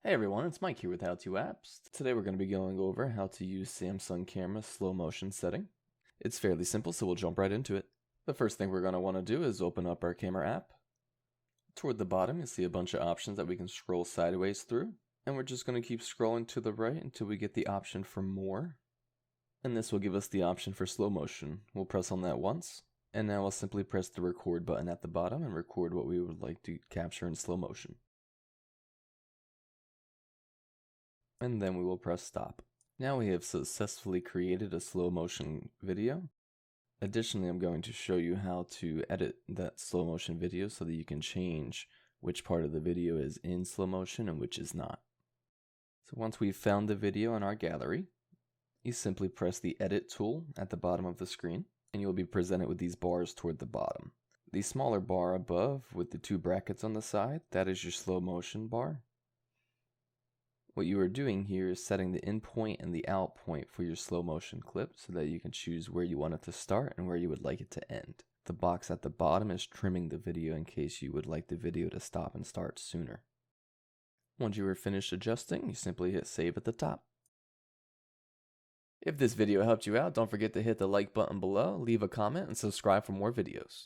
Hey everyone, it's Mike here with How To Apps. Today we're going to be going over how to use Samsung Camera slow motion setting. It's fairly simple, so we'll jump right into it. The first thing we're going to want to do is open up our camera app. Toward the bottom, you'll see a bunch of options that we can scroll sideways through. And we're just going to keep scrolling to the right until we get the option for more. And this will give us the option for slow motion. We'll press on that once. And now we'll simply press the record button at the bottom and record what we would like to capture in slow motion. And then we will press stop. Now we have successfully created a slow motion video. Additionally, I'm going to show you how to edit that slow motion video so that you can change which part of the video is in slow motion and which is not. So once we've found the video in our gallery, you simply press the edit tool at the bottom of the screen and you'll be presented with these bars toward the bottom. The smaller bar above with the two brackets on the side, that is your slow motion bar. What you are doing here is setting the in point and the out point for your slow motion clip so that you can choose where you want it to start and where you would like it to end. The box at the bottom is trimming the video in case you would like the video to stop and start sooner. Once you are finished adjusting, you simply hit save at the top. If this video helped you out, don't forget to hit the like button below, leave a comment, and subscribe for more videos.